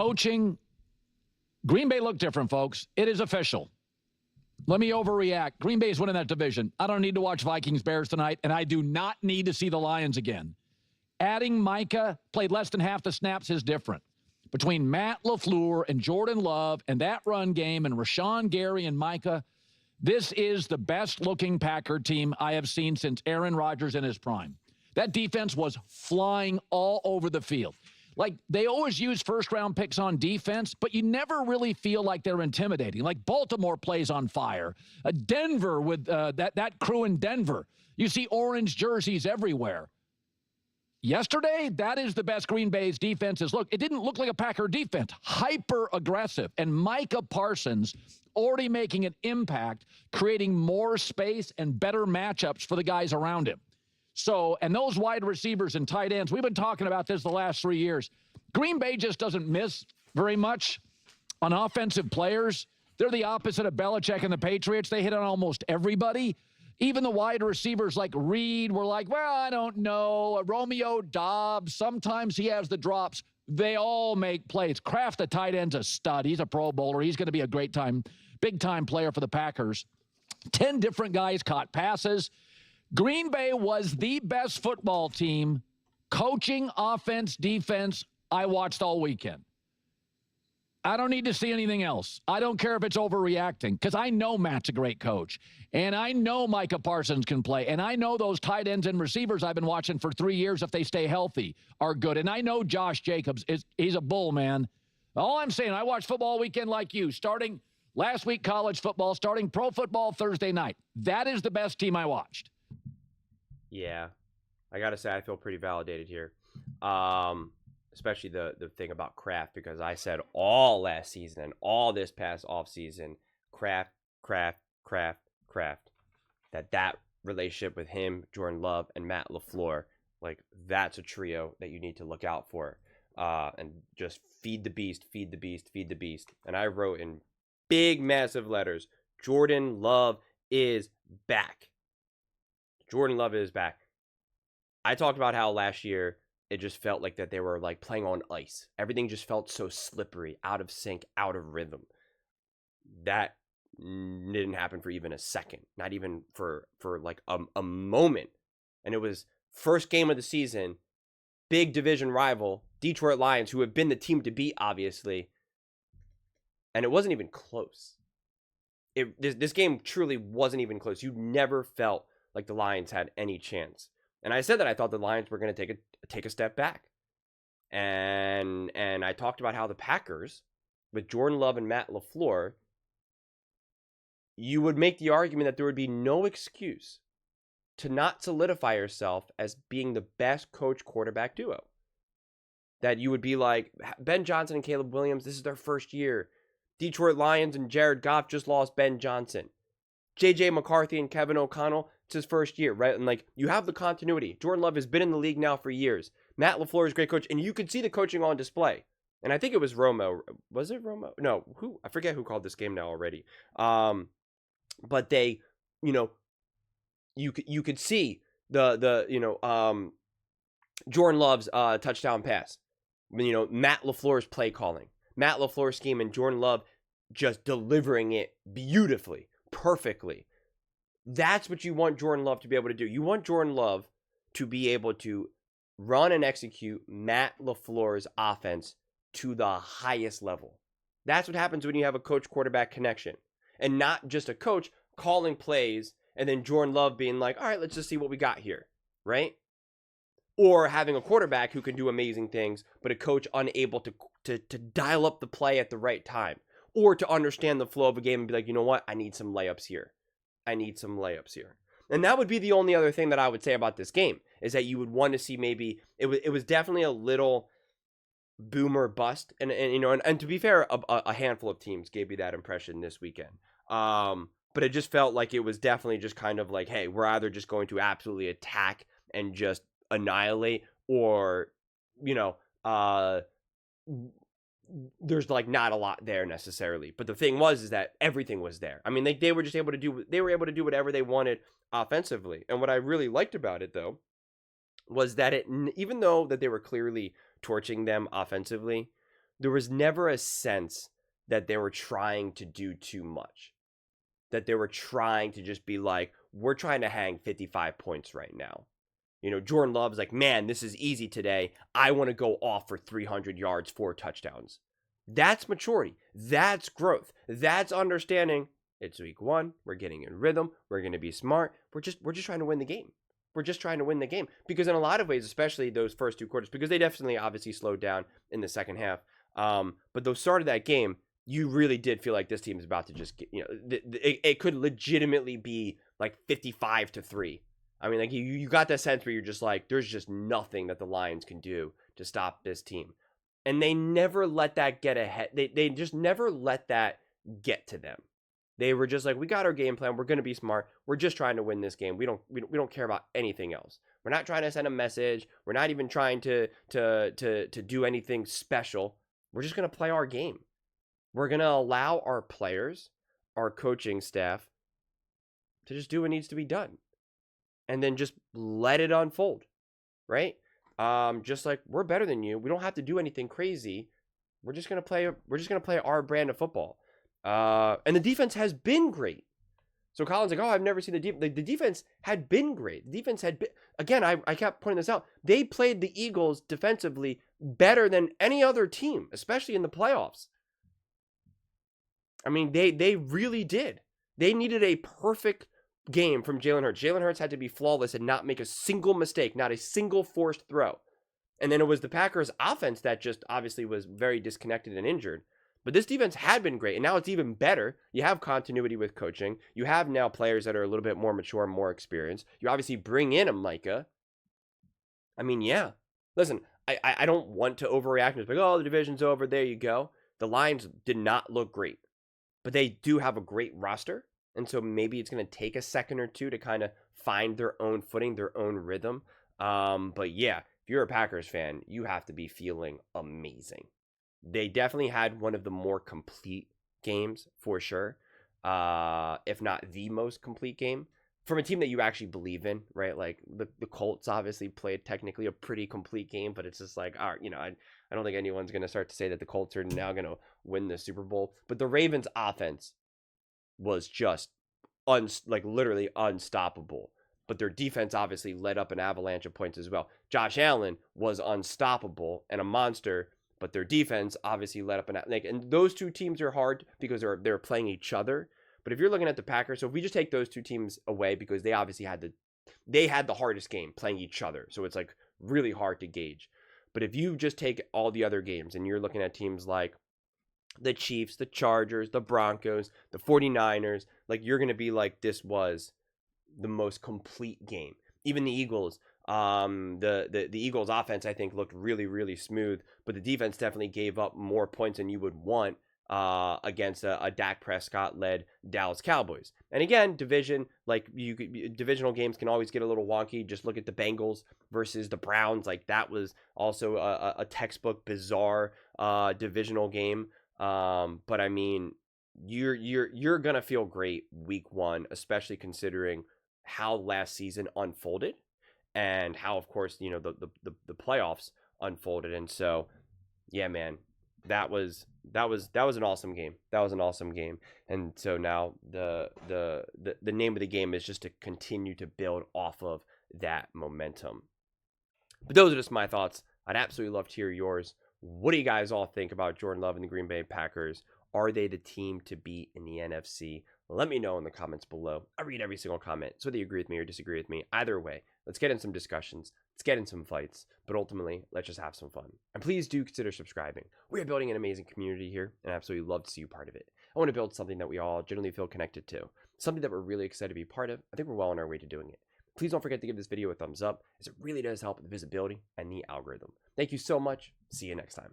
coaching. Green Bay looked different, folks. It is official. Let me overreact. Green Bay is winning that division. I don't need to watch Vikings-Bears tonight, and I do not need to see the Lions again. Adding Micah, played less than half the snaps, is different. Between Matt LaFleur and Jordan Love and that run game and Rashawn Gary and Micah, this is the best-looking Packer team I have seen since Aaron Rodgers in his prime. That defense was flying all over the field. Like, they always use first-round picks on defense, but you never really feel like they're intimidating. Like, Baltimore plays on fire. Denver with that crew in Denver. You see orange jerseys everywhere. Yesterday, that is the best Green Bay's defense has looked. It didn't look like a Packer defense. Hyper-aggressive. And Micah Parsons already making an impact, creating more space and better matchups for the guys around him. So, and those wide receivers and tight ends, we've been talking about this the last 3 years. Green Bay just doesn't miss very much on offensive players. They're the opposite of Belichick and the Patriots. They hit on almost everybody. Even the wide receivers like Reed were like, well, I don't know. Romeo Dobbs, sometimes he has the drops. They all make plays. Kraft, the tight end's a stud. He's a Pro Bowler. He's going to be a big-time player for the Packers. 10 different guys caught passes. Green Bay was the best football team, coaching, offense, defense, I watched all weekend. I don't need to see anything else. I don't care if it's overreacting, because I know Matt's a great coach, and I know Micah Parsons can play, and I know those tight ends and receivers I've been watching for 3 years, if they stay healthy, are good. And I know Josh Jacobs, he's a bull, man. All I'm saying, I watched football weekend like you, starting last week college football, starting pro football Thursday night. That is the best team I watched. Yeah, I got to say, I feel pretty validated here. Especially the thing about Kraft, because I said all last season and all this past offseason, Kraft, that relationship with him, Jordan Love, and Matt LaFleur, like, that's a trio that you need to look out for. And just feed the beast. And I wrote in big, massive letters, Jordan Love is back. Jordan Love is back. I talked about how last year it just felt like that they were like playing on ice. Everything just felt so slippery, out of sync, out of rhythm. That didn't happen for even a second, not even for like a moment. And it was first game of the season, big division rival, Detroit Lions, who have been the team to beat, obviously. And it wasn't even close. This game truly wasn't even close. You never felt like the Lions had any chance. And I said that I thought the Lions were going to take a step back. And I talked about how the Packers, with Jordan Love and Matt LaFleur, you would make the argument that there would be no excuse to not solidify yourself as being the best coach-quarterback duo. That you would be like, Ben Johnson and Caleb Williams, this is their first year. Detroit Lions and Jared Goff just lost Ben Johnson. J.J. McCarthy and Kevin O'Connell, it's his first year, right? And like, you have the continuity. Jordan Love has been in the league now for years. Matt LaFleur is a great coach, and you could see the coaching on display. And I think it was Romo. Was it Romo? No, who? I forget who called this game now already. But they, you could see the Jordan Love's touchdown pass. Matt LaFleur's play calling, Matt LaFleur's scheme, and Jordan Love just delivering it beautifully, perfectly. That's what you want Jordan Love to be able to do. You want Jordan Love to be able to run and execute Matt LaFleur's offense to the highest level. That's what happens when you have a coach-quarterback connection. And not just a coach calling plays and then Jordan Love being like, all right, let's just see what we got here, right? Or having a quarterback who can do amazing things, but a coach unable to dial up the play at the right time. Or to understand the flow of a game and be like, you know what? I need some layups here. And that would be the only other thing that I would say about this game, is that you would want to see maybe, it was definitely a little boomer bust. And to be fair, a handful of teams gave me that impression this weekend. But it just felt like it was definitely just kind of like, hey, we're either just going to absolutely attack and just annihilate, or, there's like not a lot there necessarily. But the thing is that everything was there. I mean, they were able to do whatever they wanted offensively. And what I really liked about it, though, was that even though that they were clearly torching them offensively, there was never a sense that they were trying to do too much. That they were trying to just be like, we're trying to hang 55 points right now. You know, Jordan Love's like, man, this is easy today. I want to go off for 300 yards, 4 touchdowns. That's maturity. That's growth. That's understanding. It's week 1. We're getting in rhythm. We're going to be smart. We're just trying to win the game. We're just trying to win the game. Because in a lot of ways, especially those first 2 quarters, because they definitely obviously slowed down in the second half. But the start of that game, you really did feel like this team is about to just get, you know, it could legitimately be like 55-3. I mean, like you got that sense where you're just like, there's just nothing that the Lions can do to stop this team. And they never let that get ahead. They just never let that get to them. They were just like, we got our game plan. We're going to be smart. We're just trying to win this game. We don't care about anything else. We're not trying to send a message. We're not even trying to do anything special. We're just going to play our game. We're going to allow our players, our coaching staff, to just do what needs to be done. And then just let it unfold, right? Just like, we're better than you. We don't have to do anything crazy. We're just gonna play our brand of football. And the defense has been great. So Colin's like, oh, I've never seen the defense had been great. The defense had been, again, I kept pointing this out. They played the Eagles defensively better than any other team, especially in the playoffs. I mean, they really did. They needed a perfect game from Jalen Hurts. Jalen Hurts had to be flawless and not make a single mistake, not a single forced throw. And then it was the Packers offense that just obviously was very disconnected and injured. But this defense had been great, and now it's even better. You have continuity with coaching. You have now players that are a little bit more mature, more experienced. You obviously bring in a Micah. I mean, yeah. Listen, I don't want to overreact. It's like, oh, the division's over. There you go. The Lions did not look great. But they do have a great roster. And so maybe it's going to take a second or two to kind of find their own footing, their own rhythm. But yeah, if you're a Packers fan, you have to be feeling amazing. They definitely had one of the more complete games for sure. If not the most complete game from a team that you actually believe in, right? Like the Colts obviously played technically a pretty complete game, but it's just like, all right, you know, I don't think anyone's going to start to say that the Colts are now going to win the Super Bowl. But the Ravens offense was just literally unstoppable. But their defense obviously led up an avalanche of points as well. Josh Allen was unstoppable and a monster, but their defense obviously led up and those two teams are hard because they're playing each other. But if you're looking at the Packers, so if we just take those two teams away, because they obviously had the hardest game playing each other, so it's like really hard to gauge. But if you just take all the other games and you're looking at teams like the Chiefs, the Chargers, the Broncos, the 49ers, like you're going to be like, this was the most complete game. Even the Eagles, the Eagles offense, I think, looked really, really smooth, but the defense definitely gave up more points than you would want against a Dak Prescott-led Dallas Cowboys. And again, divisional games can always get a little wonky. Just look at the Bengals versus the Browns. Like that was also a textbook bizarre divisional game. But I mean, you're gonna feel great week 1, especially considering how last season unfolded and how, of course, you know, the playoffs unfolded. And so, yeah, man, that was an awesome game. That was an awesome game. And so now the name of the game is just to continue to build off of that momentum. But those are just my thoughts. I'd absolutely love to hear yours. What do you guys all think about Jordan Love and the Green Bay Packers? Are they the team to beat in the NFC? Let me know in the comments below. I read every single comment, so whether you agree with me or disagree with me, either way, let's get in some discussions. Let's get in some fights. But ultimately, let's just have some fun. And please do consider subscribing. We are building an amazing community here, and I absolutely love to see you part of it. I want to build something that we all generally feel connected to. Something that we're really excited to be part of. I think we're well on our way to doing it. Please don't forget to give this video a thumbs up, as it really does help with the visibility and the algorithm. Thank you so much. See you next time.